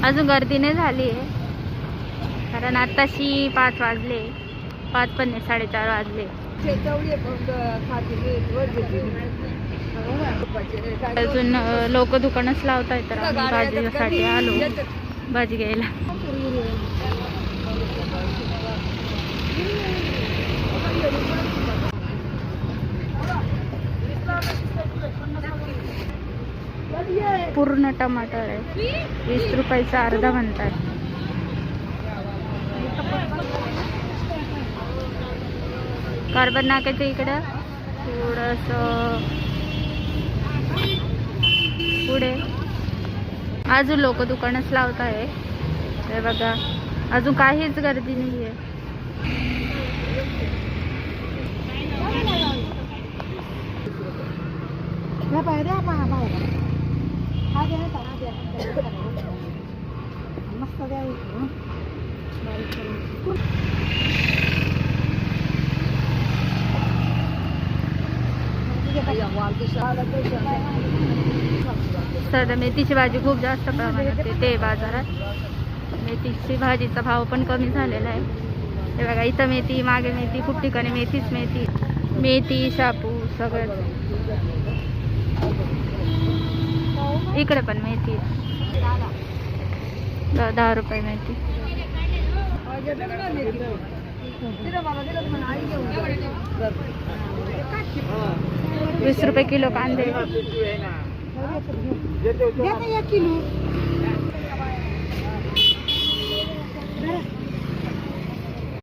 अजून गर्दी नाही झाली आहे, कारण आत्ताशी 5 वाजले. 5 पण नाही, 4:30 वाजले. अजून लोक दुकानच लावतायत, तर आम्ही भाजीसाठी आलो भाजी घ्यायला. पूर्ण टमाटर आहे, 20 रुपयाचा अर्धा म्हणतात. कार्बन नाक्याच्या इकडं थोडंसं पुढे अजून लोक दुकानच लावत आहे. हे बघा, अजून काहीच गर्दी नाही आहे. सध्या मेथीची भाजी खूप जास्त प्रमाणात येते बाजारात. मेथीची भाजीचा भाव पण कमी झालेला आहे. हे बघा, इथं मेथी, मागे मेथी, खूप ठिकाणी मेथीच मेथी. मेथी, शापू सगळं. इकडे पण मेथी 10 रुपये मेथी. 20 रुपये किलो कांदे.